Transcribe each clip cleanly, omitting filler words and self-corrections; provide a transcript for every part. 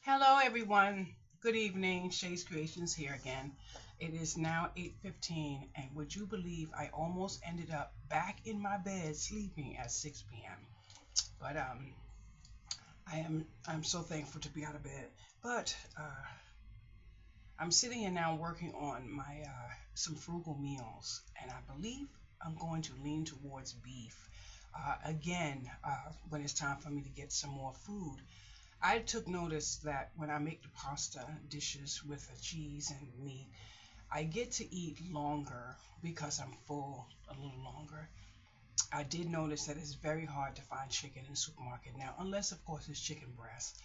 Hello, everyone. Good evening. Shay's Creations here again. It is now 8:15, and would you believe I almost ended up back in my bed sleeping at 6 p.m. But I'm so thankful to be out of bed. But I'm sitting here now working on my some frugal meals, and I believe I'm going to lean towards beef. Again, when it's time for me to get some more food, I took notice that when I make the pasta dishes with the cheese and meat, I get to eat longer because I'm full a little longer. I did notice that it's very hard to find chicken in the supermarket now, unless, of course, it's chicken breast.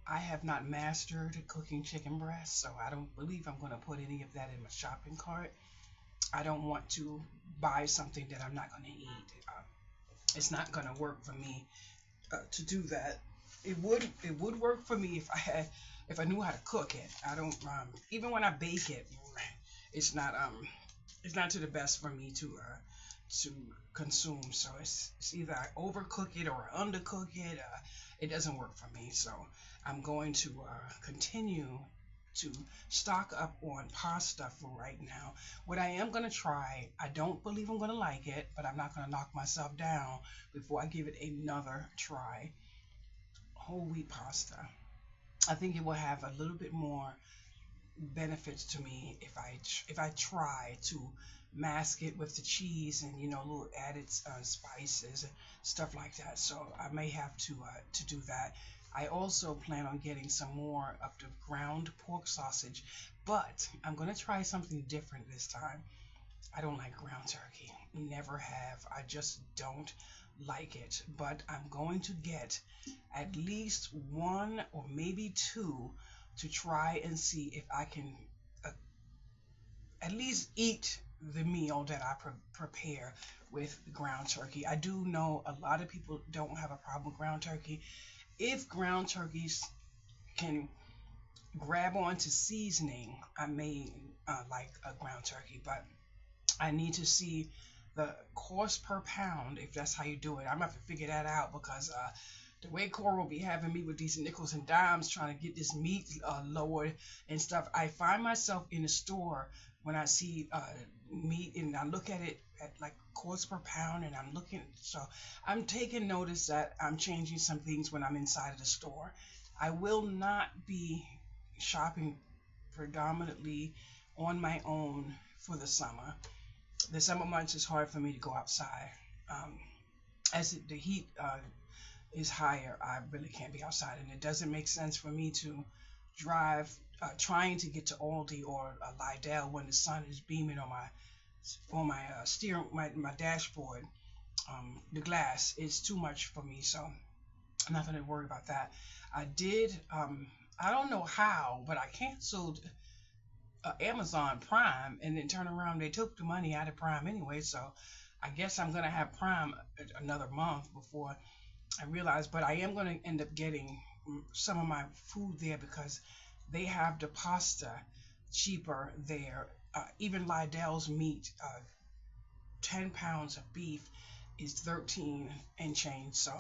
I have not mastered cooking chicken breast, so I don't believe I'm going to put any of that in my shopping cart. I don't want to buy something that I'm not going to eat. It's not going to work for me to do that. It would work for me if I knew how to cook it. I don't even when I bake it, it's not it's not to the best for me to consume. So it's either I overcook it or I undercook it. It doesn't work for me. So I'm going to continue to stock up on pasta for right now. What I am going to try, I don't believe I'm going to like it, but I'm not going to knock myself down before I give it another try. Whole wheat pasta. I think it will have a little bit more benefits to me if I try to mask it with the cheese and little added spices and stuff like that. So I may have to do that. I also plan on getting some more of the ground pork sausage, but I'm gonna try something different this time. I don't like ground turkey. Never have. I just don't like it. But I'm going to get at least one or maybe two to try and see if I can uh, at least eat the meal that I prepare with ground turkey. I do know a lot of people don't have a problem with ground turkey. If ground turkeys can grab onto seasoning, I may like a ground turkey, but I need to see the cost per pound if that's how you do it. I'm gonna have to figure that out because the way Cora will be having me with these nickels and dimes trying to get this meat lowered and stuff, I find myself in the store when I see meat and I look at it at like cost per pound and I'm looking. So I'm taking notice that I'm changing some things when I'm inside of the store. I will not be shopping predominantly on my own for the summer months is hard for me to go outside. Um, as the heat is higher, I really can't be outside, and it doesn't make sense for me to drive trying to get to Aldi or Lidl when the sun is beaming on my steering my dashboard. The glass is too much for me, so I'm not going to worry about that. I did. I don't know how, but I canceled Amazon Prime, and then turn around, they took the money out of Prime anyway. So I guess I'm gonna have Prime another month before I realize. But I am gonna end up getting some of my food there because they have the pasta cheaper there. Even Lidl's meat, 10 pounds of beef is 13 and change. So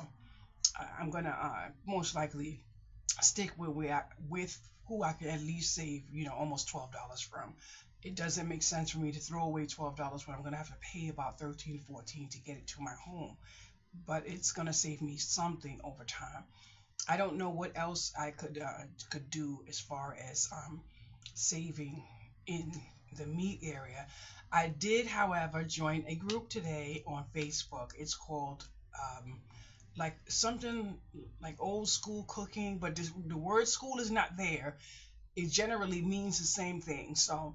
I'm gonna most likely stick where we're at with who I can at least save, almost $12 from. It doesn't make sense for me to throw away $12 when I'm gonna have to pay about 13, 14 to get it to my home. But it's gonna save me something over time. I don't know what else I could do as far as saving in the meat area. I did, however, join a group today on Facebook. It's called like something like old school cooking, but the word school is not there. It generally means the same thing. So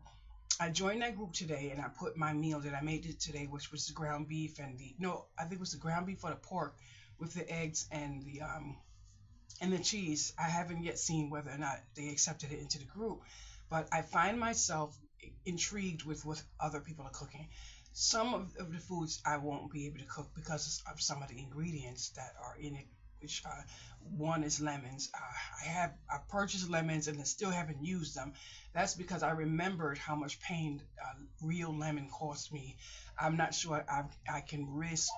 I joined that group today and I put my meal that I made it today, which was the ground beef and the no, I think it was the ground beef or the pork with the eggs and the cheese. I haven't yet seen whether or not they accepted it into the group, but I find myself intrigued with what other people are cooking. Some of the foods I won't be able to cook because of some of the ingredients that are in it. Which one is lemons. I purchased lemons and I still haven't used them. That's because I remembered how much pain real lemon cost me. I'm not sure I can risk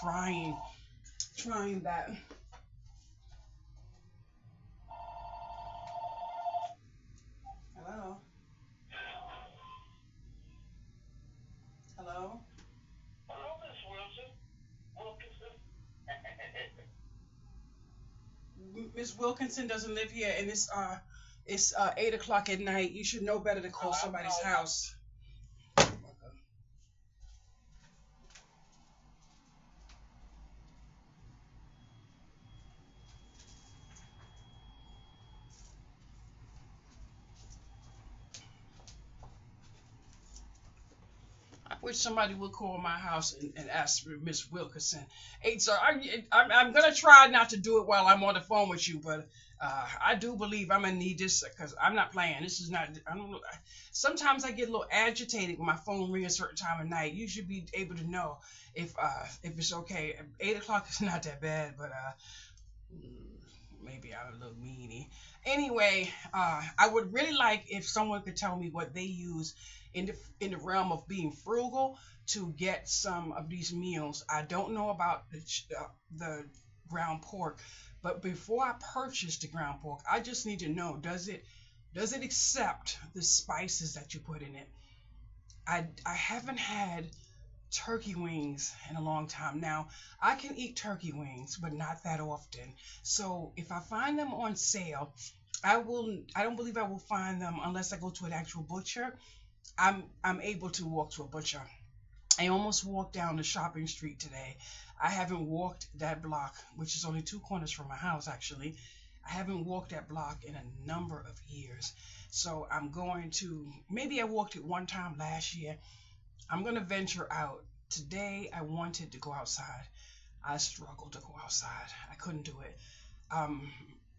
trying that. Miss Wilkinson doesn't live here, and it's 8 o'clock at night. You should know better to call somebody's house. I wish somebody would call my house and ask for Miss Wilkinson. Hey, sir, I'm gonna try not to do it while I'm on the phone with you, but I do believe I'm gonna need this because I'm not playing. This is not. I don't know. Sometimes I get a little agitated when my phone rings a certain time of night. You should be able to know if it's okay. 8 o'clock is not that bad, but maybe I'm a little meanie. Anyway, I would really like if someone could tell me what they use in the realm of being frugal to get some of these meals. I don't know about the ground pork, but before I purchase the ground pork, I just need to know, does it accept the spices that you put in it? I haven't had turkey wings in a long time. Now, I can eat turkey wings, but not that often. So if I find them on sale, I don't believe I will find them unless I go to an actual butcher. I'm able to walk to a butcher. I almost walked down the shopping street today. I haven't walked that block, which is only 2 corners from my house actually. I haven't walked that block in a number of years. So I'm going to, maybe I walked it one time last year. I'm going to venture out. Today I wanted to go outside. I struggled to go outside. I couldn't do it. Um,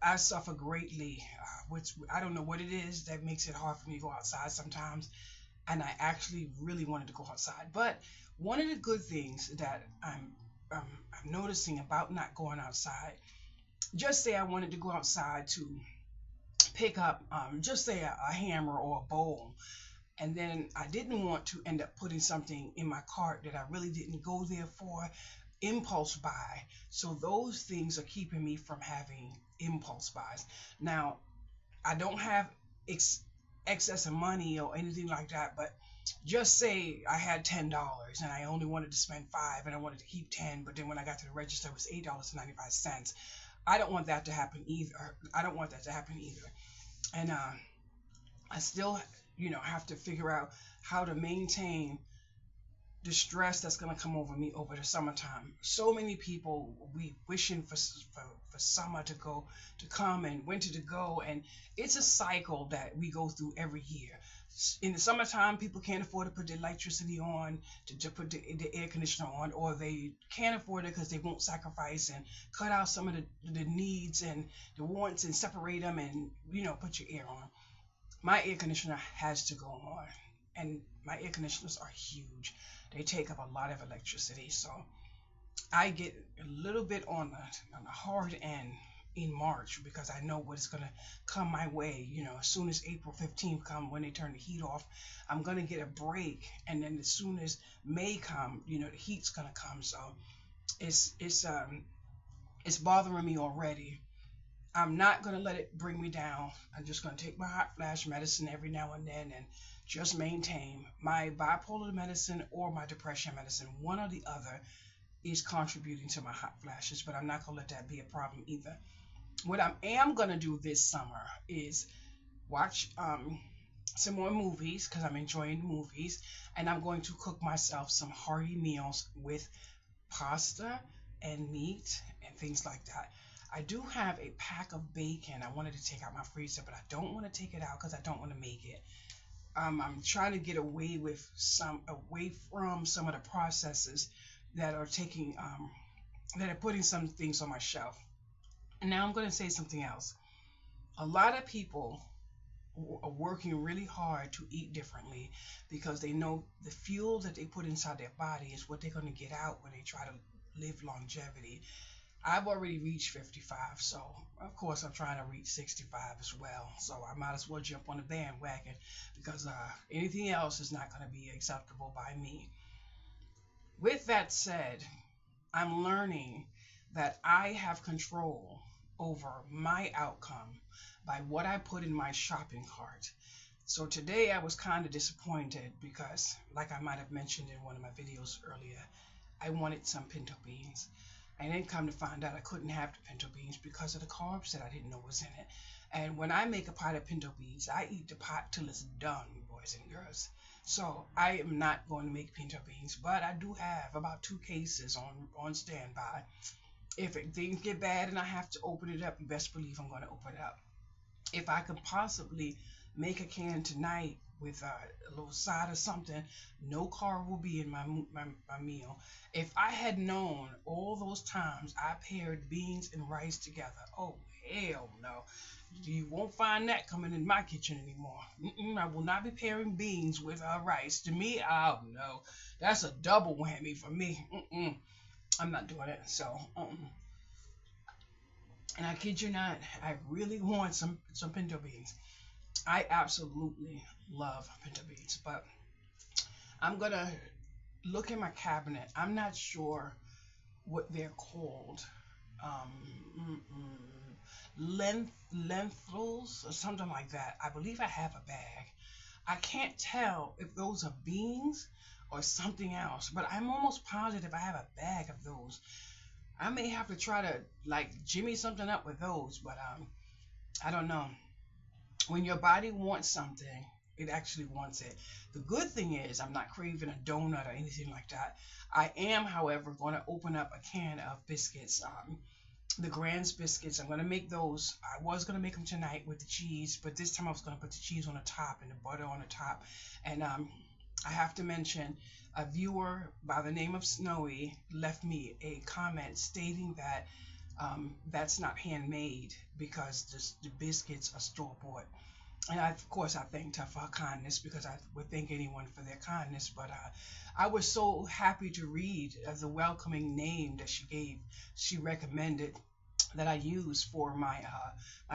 I suffer greatly, which I don't know what it is that makes it hard for me to go outside sometimes. And I actually really wanted to go outside. But one of the good things that um, I'm noticing about not going outside, just say I wanted to go outside to pick up, just say a hammer or a bowl, and then I didn't want to end up putting something in my cart that I really didn't go there for. Impulse buy. So those things are keeping me from having impulse buys. Now, I don't have ex- excess of money or anything like that, but just say I had $10 and I only wanted to spend five and I wanted to keep 10, but then when I got to the register it was $8.95. I don't want that to happen either. I don't want that to happen either. And I still, have to figure out how to maintain the stress that's going to come over me over the summertime. So many people we wishing for summer to come and winter to go, and it's a cycle that we go through every year. In the summertime, people can't afford to put the electricity on, to put the air conditioner on, or they can't afford it because they won't sacrifice and cut out some of the needs and the wants and separate them and put your air on. My air conditioner has to go on, and my air conditioners are huge. They take up a lot of electricity, so I get a little bit on the hard end in March because I know what's gonna come my way. As soon as April 15th come, when they turn the heat off, I'm gonna get a break, and then as soon as May come, the heat's gonna come. So it's bothering me already. I'm not going to let it bring me down. I'm just going to take my hot flash medicine every now and then and just maintain my bipolar medicine or my depression medicine. One or the other is contributing to my hot flashes, but I'm not going to let that be a problem either. What I am going to do this summer is watch some more movies because I'm enjoying movies, and I'm going to cook myself some hearty meals with pasta and meat and things like that. I do have a pack of bacon I wanted to take out my freezer, but I don't want to take it out because I don't want to make it. I'm trying to get away from some of the processes that are that are putting some things on my shelf. And now I'm going to say something else. A lot of people are working really hard to eat differently because they know the fuel that they put inside their body is what they're going to get out when they try to live longevity. I've already reached 55, so of course I'm trying to reach 65 as well. So I might as well jump on the bandwagon because anything else is not going to be acceptable by me. With that said, I'm learning that I have control over my outcome by what I put in my shopping cart. So today I was kind of disappointed because, like I might have mentioned in one of my videos earlier, I wanted some pinto beans. And then come to find out I couldn't have the pinto beans because of the carbs that I didn't know was in it. And when I make a pot of pinto beans, I eat the pot till it's done, boys and girls. So I am not going to make pinto beans, but I do have about 2 cases on standby. If things get bad and I have to open it up, you best believe I'm going to open it up. If I could possibly make a can tonight with a little side or something, no carb will be in my meal. If I had known all those times I paired beans and rice together, oh hell no. You won't find that coming in my kitchen anymore. I will not be pairing beans with rice. To me, oh no, that's a double whammy for me. I'm not doing it. So, and I kid you not, I really want some pinto beans. I absolutely love pinto beans, but I'm gonna look in my cabinet. I'm not sure what they're called. Lentils or something like that. I believe I have a bag. I can't tell if those are beans or something else, but I'm almost positive I have a bag of those. I may have to try to like jimmy something up with those, but I don't know. When your body wants something, it actually wants it. The good thing is I'm not craving a donut or anything like that. I am, however, going to open up a can of biscuits. The Grand's biscuits. I'm going to make those. I was going to make them tonight with the cheese, but this time I was going to put the cheese on the top and the butter on the top. And I have to mention a viewer by the name of Snowy left me a comment stating that that's not handmade because the biscuits are store bought. And of course, I thanked her for her kindness because I would thank anyone for their kindness. But I was so happy to read the welcoming name that she gave. She recommended that I use for my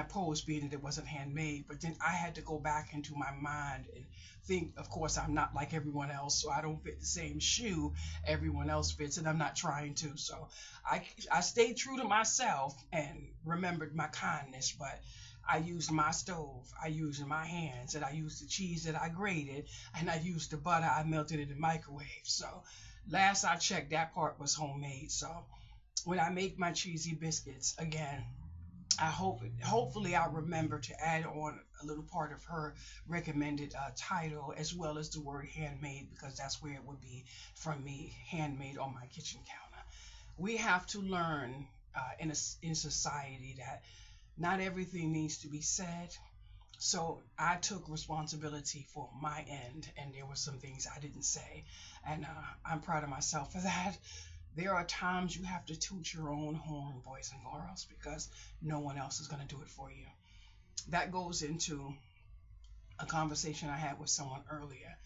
post, being that it wasn't handmade. But then I had to go back into my mind and think. Of course, I'm not like everyone else, so I don't fit the same shoe everyone else fits, and I'm not trying to. So I stayed true to myself and remembered my kindness, but. I used my stove, I used my hands, and I used the cheese that I grated, and I used the butter I melted in the microwave. So last I checked, that part was homemade. So when I make my cheesy biscuits again, hopefully I'll remember to add on a little part of her recommended title as well as the word handmade because that's where it would be from me, handmade on my kitchen counter. We have to learn in society that not everything needs to be said. So I took responsibility for my end, and there were some things I didn't say, and I'm proud of myself for that. There are times you have to toot your own horn, boys and girls, because no one else is going to do it for you. That goes into a conversation I had with someone earlier.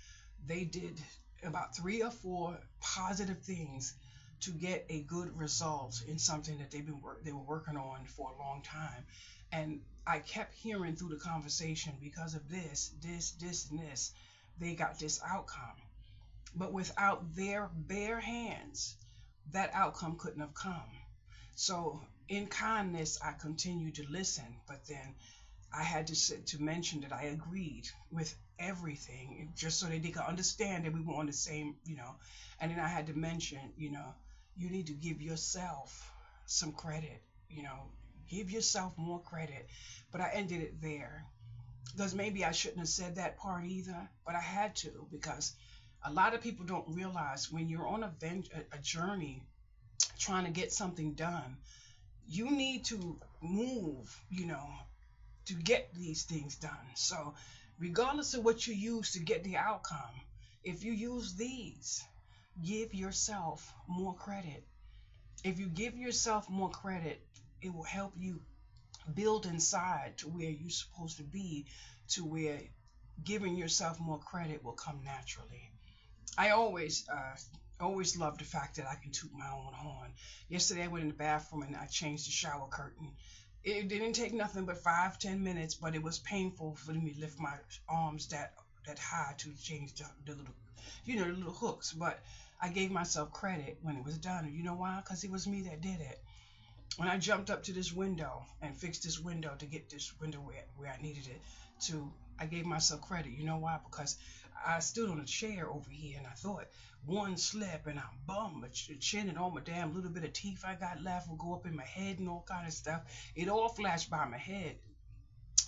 They did about 3 or 4 positive things to get a good result in something that they were working on for a long time. And I kept hearing through the conversation because of this, and this, they got this outcome. But without their bare hands, that outcome couldn't have come. So in kindness, I continued to listen, but then I had to mention that I agreed with everything, just so that they could understand that we were on the same, And then I had to mention, you need to give yourself some credit, give yourself more credit. But I ended it there because maybe I shouldn't have said that part either, but I had to because a lot of people don't realize when you're on a journey trying to get something done, you need to move, to get these things done. So, regardless of what you use to get the outcome, if you use these, give yourself more credit. If you give yourself more credit, it will help you build inside to where you're supposed to be, to where giving yourself more credit will come naturally. I always love the fact that I can toot my own horn. Yesterday I went in the bathroom and I changed the shower curtain. It didn't take nothing but 5-10 minutes, but it was painful for me to lift my arms that high to change the little, the little hooks. But I gave myself credit when it was done. You know why? Because it was me that did it. when I jumped up to this window and fixed this window to get this window where I needed it to, I gave myself credit. You know why? Because I stood on a chair over here and I thought one slip and I bum my chin and all my damn little bit of teeth I got left will go up in my head and all kind of stuff. It all flashed by my head,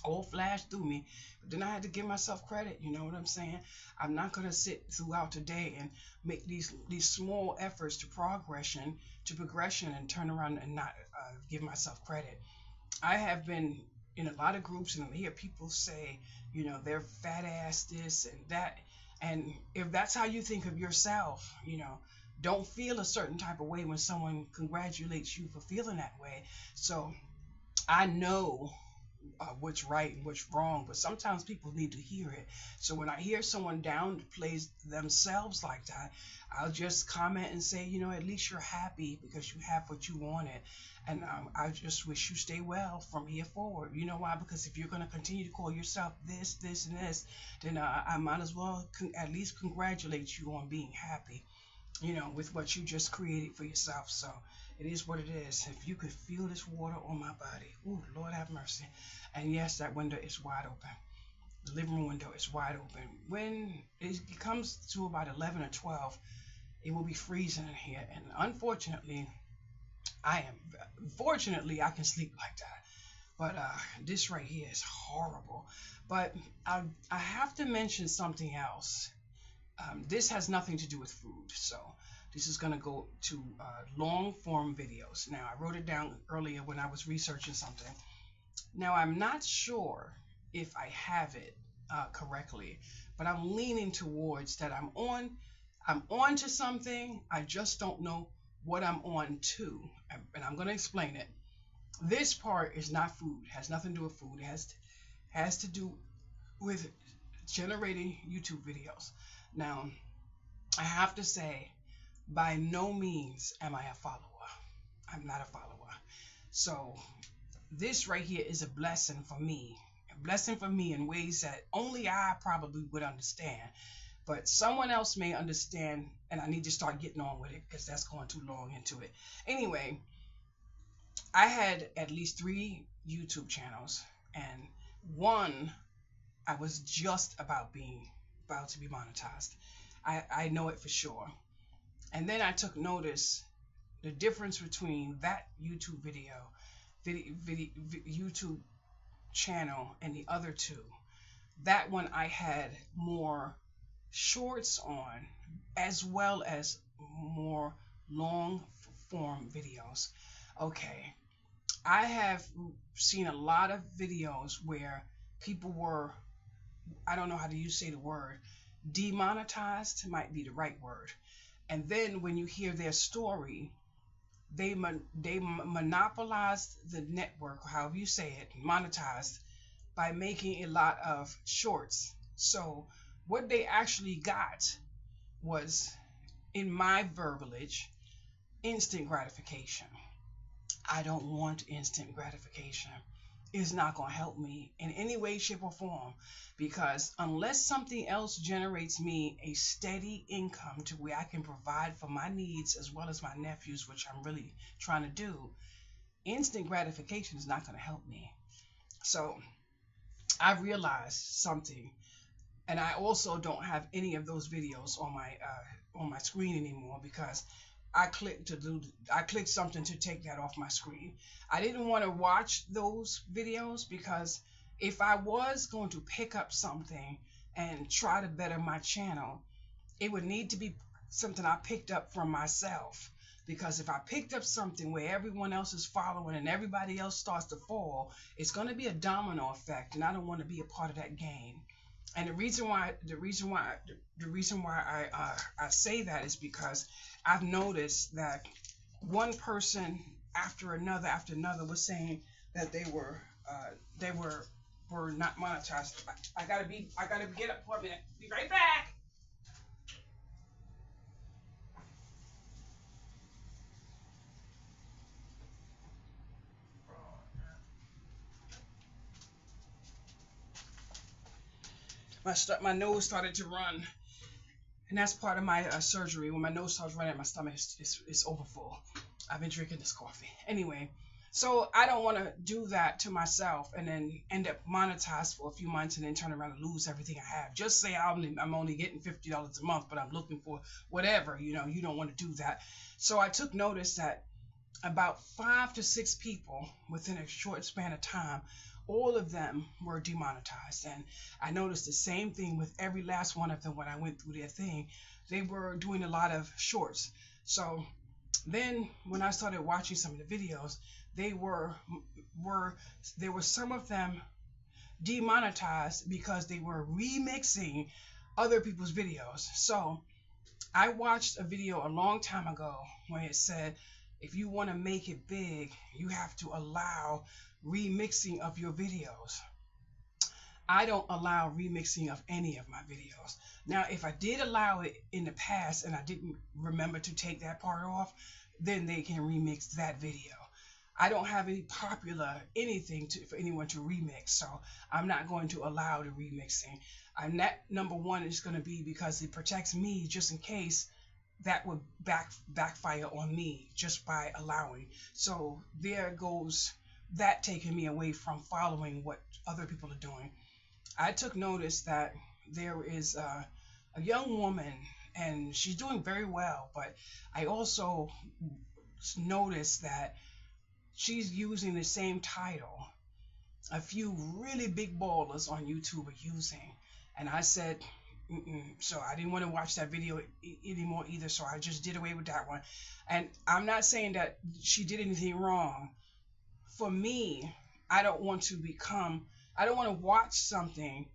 all flashed through me. But then I had to give myself credit. You know what I'm saying? I'm not gonna sit throughout the day and make these small efforts to progression and turn around and not give myself credit. I have been in a lot of groups and I hear people say, they're fat ass this and that. And if that's how you think of yourself, don't feel a certain type of way when someone congratulates you for feeling that way. So I know what's right and what's wrong, but sometimes people need to hear it. So when I hear someone downplays themselves like that, I'll just comment and say, at least you're happy because you have what you wanted. And I just wish you stay well from here forward. You know why? Because if you're going to continue to call yourself this, this, and this, then I might as well at least congratulate you on being happy, with what you just created for yourself. So it is what it is. If you could feel this water on my body, ooh, Lord have mercy. And yes, that window is wide open. The living room window is wide open. When it comes to about 11 or 12, it will be freezing in here. And unfortunately, fortunately, I can sleep like that. But this right here is horrible. But I have to mention something else. This has nothing to do with food, so this is going to go to long form videos. Now, I wrote it down earlier when I was researching something. Now, I'm not sure if I have it correctly, but I'm leaning towards that I'm on to something. I just don't know what I'm on to, and I'm going to explain it. This part is not food. It has nothing to do with food. It has to do with generating YouTube videos. Now, I have to say, by no means am I a follower. I'm not a follower. So this right here is a blessing for me. A blessing for me in ways that only I probably would understand. But someone else may understand, and I need to start getting on with it because that's going too long into it. Anyway, I had at least 3 YouTube channels, and one I was just about to be monetized. I know it for sure. And then I took notice the difference between that YouTube YouTube channel and the other 2. That one I had more shorts on as well as more long form videos. Okay, I have seen a lot of videos where people were, I don't know how to say the word, demonetized might be the right word. And then when you hear their story, they monopolized the network, however you say it, monetized, by making a lot of shorts. So what they actually got was, in my verbiage, instant gratification. I don't want instant gratification. It's not going to help me in any way, shape, or form, because unless something else generates me a steady income to where I can provide for my needs as well as my nephews, which I'm really trying to do, instant gratification is not going to help me. So I realized something, and I also don't have any of those videos on my screen anymore because I clicked something to take that off my screen. I didn't want to watch those videos because if I was going to pick up something and try to better my channel, it would need to be something I picked up from myself. Because if I picked up something where everyone else is following and everybody else starts to fall, it's going to be a domino effect, and I don't want to be a part of that game. And the reason why I say that is because I've noticed that one person after another was saying that they were not monetized. I gotta get up for a minute. Be right back. My nose started to run, and that's part of my surgery. When my nose starts running, my stomach is overfull. I've been drinking this coffee. Anyway, So I don't want to do that to myself and then end up monetized for a few months and then turn around and lose everything I have. Just say I'm only getting $50 a month, but I'm looking for whatever. You don't want to do that. So I took notice that about 5 to 6 people within a short span of time, all of them were demonetized. And I noticed the same thing with every last one of them when I went through their thing. They were doing a lot of shorts. So then when I started watching some of the videos, they were there were some of them demonetized because they were remixing other people's videos. So I watched a video a long time ago when it said if you want to make it big, you have to allow remixing of your videos. I don't allow remixing of any of my videos. Now, if I did allow it in the past and I didn't remember to take that part off, then they can remix that video. I don't have any popular anything for anyone to remix, so I'm not going to allow the remixing. And that number one is going to be because it protects me just in case that would backfire on me just by allowing. So there goes that taking me away from following what other people are doing. I took notice that there is a young woman and she's doing very well, but I also noticed that she's using the same title a few really big ballers on YouTube are using. And I said, so I didn't want to watch that video anymore either, so I just did away with that one. And I'm not saying that she did anything wrong. For me, I don't want to watch something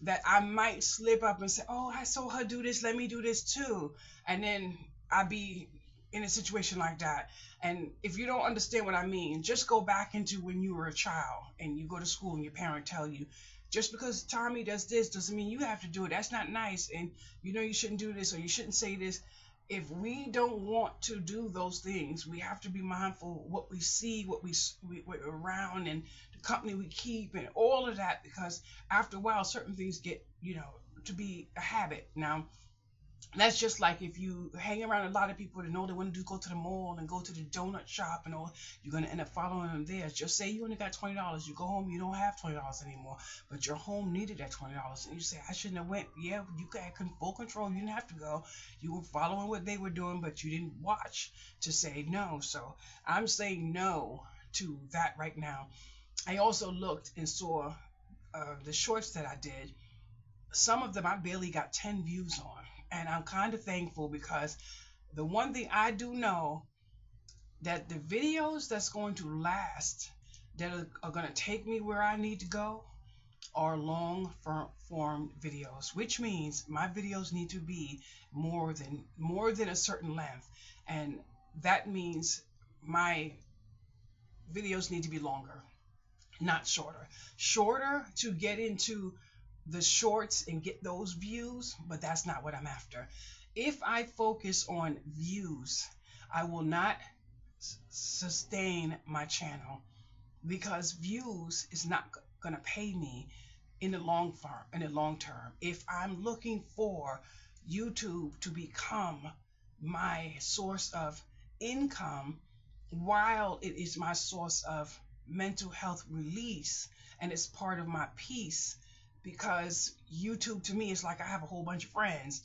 that I might slip up and say, oh, I saw her do this, let me do this too. And then I be in a situation like that. And if you don't understand what I mean, just go back into when you were a child and you go to school and your parent tell you, just because Tommy does this doesn't mean you have to do it. That's not nice. And you shouldn't do this or you shouldn't say this. If we don't want to do those things, we have to be mindful of what we see, what we're around, and the company we keep, and all of that. Because after a while, certain things get, to be a habit. Now, that's just like if you hang around a lot of people that know they want to go to the mall and go to the donut shop and all, you're going to end up following them there. Just say you only got $20. You go home, you don't have $20 anymore, but your home needed that $20. And you say, I shouldn't have went. Yeah, you had full control. You didn't have to go. You were following what they were doing, but you didn't watch to say no. So I'm saying no to that right now. I also looked and saw the shorts that I did. Some of them I barely got 10 views on. And I'm kind of thankful because the one thing I do know that the videos that's going to last, that are going to take me where I need to go, are long form videos, which means my videos need to be more than a certain length. And that means my videos need to be longer, not shorter. Shorter to get into the shorts and get those views, but that's not what I'm after. If I focus on views, I will not sustain my channel because views is not going to pay me in the long term. If I'm looking for YouTube to become my source of income while it is my source of mental health release and it's part of my peace, because YouTube to me is like I have a whole bunch of friends.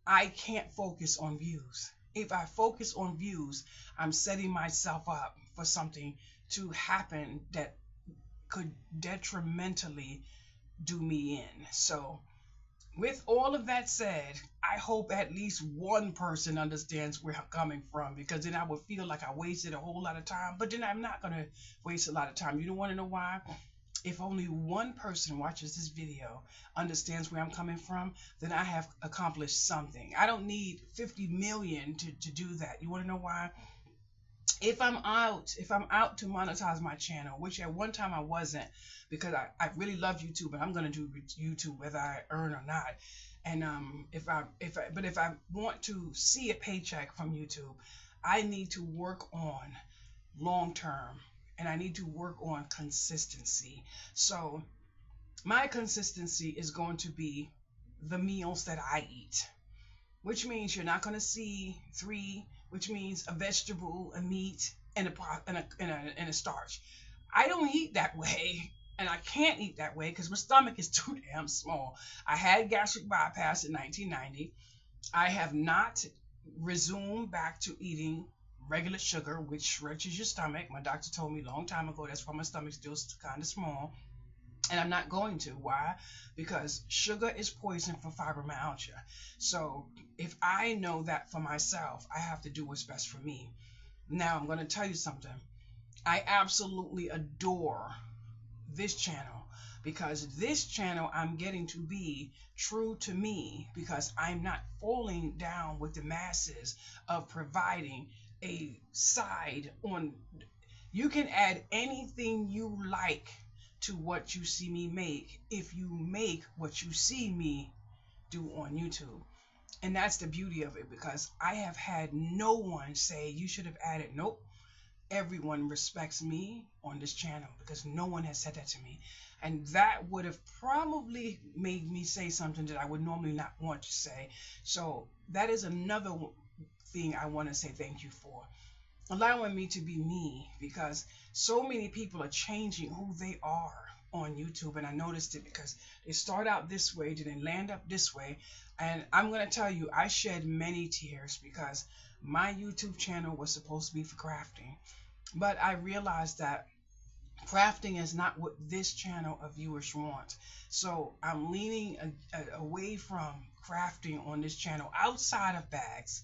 I can't focus on views. If I focus on views, I'm setting myself up for something to happen that could detrimentally do me in. So with all of that said, I hope at least one person understands where I'm coming from, because then I would feel like I wasted a whole lot of time. But then I'm not going to waste a lot of time. You don't want to know why? If only one person watches this video, understands where I'm coming from, then I have accomplished something. I don't need 50 million to do that. You want to know why? If I'm out to monetize my channel, which at one time I wasn't, because I really love YouTube and I'm going to do YouTube whether I earn or not. And if I want to see a paycheck from YouTube, I need to work on long term. And I need to work on consistency. So my consistency is going to be the meals that I eat, which means you're not going to see 3, which means a vegetable, a meat, and a starch. I don't eat that way, and I can't eat that way because my stomach is too damn small. I had gastric bypass in 1990. I have not resumed back to eating regular sugar, which stretches your stomach. My doctor told me a long time ago that's why my stomach's still kind of small. And I'm not going to. Why? Because sugar is poison for fibromyalgia. So if I know that for myself, I have to do what's best for me. Now, I'm going to tell you something. I absolutely adore this channel because this channel I'm getting to be true to me because I'm not falling down with the masses of providing a side on. You can add anything you like to what you see me make if you make what you see me do on YouTube. And that's the beauty of it because I have had no one say you should have added. Nope. Everyone respects me on this channel because no one has said that to me. And that would have probably made me say something that I would normally not want to say. So that is another thing I want to say thank you for. Allowing me to be me because so many people are changing who they are on YouTube, and I noticed it because they start out this way, then they land up this way, and I'm going to tell you, I shed many tears because my YouTube channel was supposed to be for crafting, but I realized that crafting is not what this channel of viewers want. So I'm leaning away from crafting on this channel outside of bags.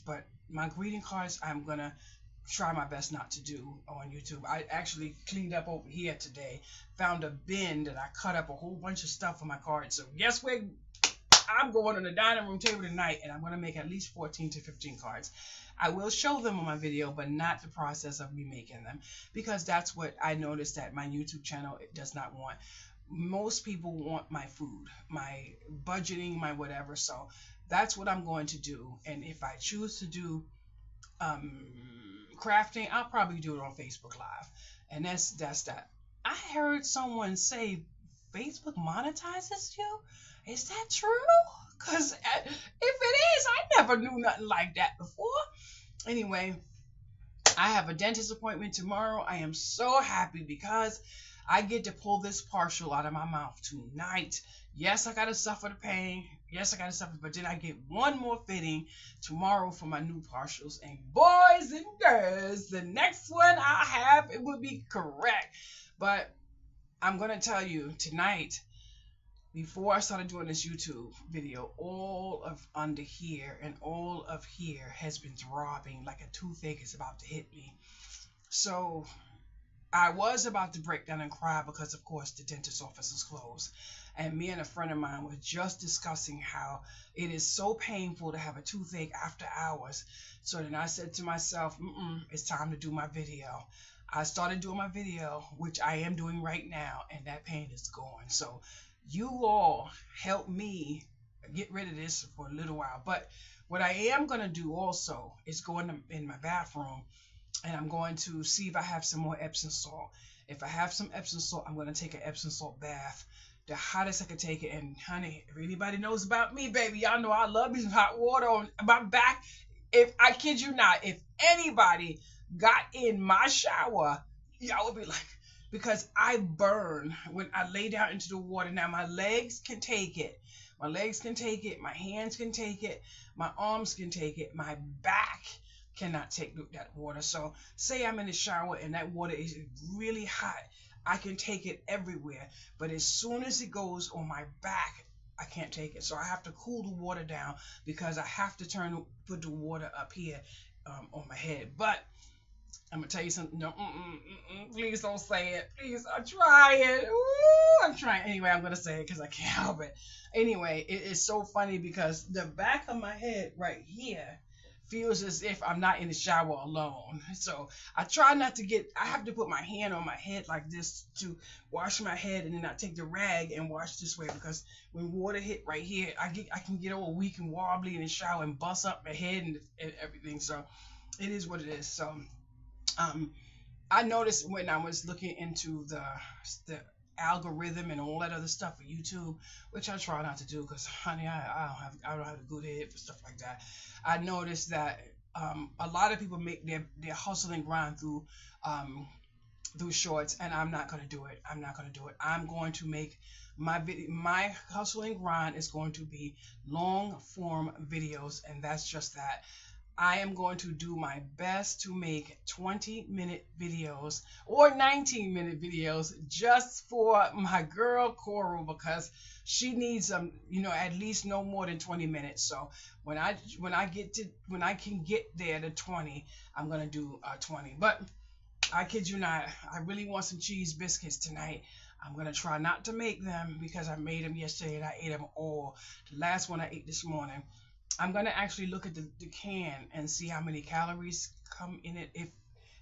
But my greeting cards, I'm gonna try my best not to do on YouTube. I actually cleaned up over here today, found a bin that I cut up a whole bunch of stuff for my cards. So guess where I'm going on the dining room table tonight, and I'm going to make at least 14 to 15 cards. I will show them on my video, but not the process of me making them, because that's what I noticed that my YouTube channel does not want. Most people want my food, my budgeting, my whatever. So that's what I'm going to do. And if I choose to do crafting, I'll probably do it on Facebook Live. And that's that. I heard someone say Facebook monetizes you. Is that true? Because if it is, I never knew nothing like that before. Anyway, I have a dentist appointment tomorrow. I am so happy because I get to pull this partial out of my mouth tonight. Yes, I got to suffer the pain. Yes, I got to suffer, but then I get one more fitting tomorrow for my new partials. And boys and girls, the next one I have, it will be correct. But I'm going to tell you tonight, before I started doing this YouTube video, all of under here and all of here has been throbbing like a toothache is about to hit me. So I was about to break down and cry because, of course, the dentist's office is closed. And me and a friend of mine were just discussing how it is so painful to have a toothache after hours. So then I said to myself, it's time to do my video. I started doing my video, which I am doing right now, and that pain is gone. So you all help me get rid of this for a little while. But what I am going to do also is go in my bathroom, and I'm going to see if I have some more Epsom salt. If I have some Epsom salt, I'm going to take an Epsom salt bath, the hottest I can take it. And honey, if anybody knows about me, baby, y'all know I love me some hot water on my back. If I kid you not, if anybody got in my shower, y'all would be like, because I burn when I lay down into the water. Now my legs can take it. My legs can take it. My hands can take it. My arms can take it. My back cannot take that water. So say I'm in the shower and that water is really hot, I can take it everywhere. But as soon as it goes on my back, I can't take it. So I have to cool the water down because I have to put the water up here on my head. But I'm gonna tell you something. No, please don't say it. Please, I'm trying. Ooh, I'm trying. Anyway, I'm gonna say it because I can't help it. Anyway, it is so funny because the back of my head right here feels as if I'm not in the shower alone. So I try not to I have to put my hand on my head like this to wash my head, and then I take the rag and wash this way because when water hit right here, I can get all weak and wobbly in the shower and bust up my head and everything. So it is what it is. So I noticed when I was looking into the algorithm and all that other stuff for YouTube, which I try not to do because, honey, I don't have a good head for stuff like that. I noticed that A lot of people make their hustle and grind through shorts, and I'm not gonna do it. I'm not gonna do it. I'm going to make my hustle and grind is going to be long form videos, and that's just that. I am going to do my best to make 20-minute videos or 19-minute videos just for my girl Coral, because she needs at least no more than 20 minutes. So when I can get there to 20, I'm gonna do 20. But I kid you not, I really want some cheese biscuits tonight. I'm gonna try not to make them because I made them yesterday and I ate them all. The last one I ate this morning. I'm gonna actually look at the can and see how many calories come in it. If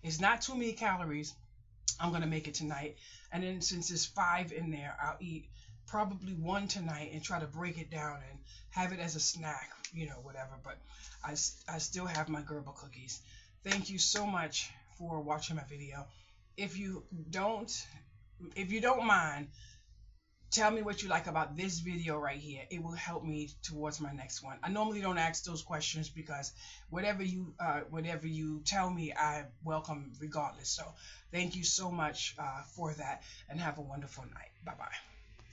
it's not too many calories, I'm gonna make it tonight. And then since there's 5 in there, I'll eat probably one tonight and try to break it down and have it as a snack, whatever. But I still have my Gerber cookies. Thank you so much for watching my video. If you don't, if you don't mind, tell me what you like about this video right here. It will help me towards my next one. I normally don't ask those questions because whatever you tell me, I welcome regardless. So thank you so much for that, and have a wonderful night. Bye bye.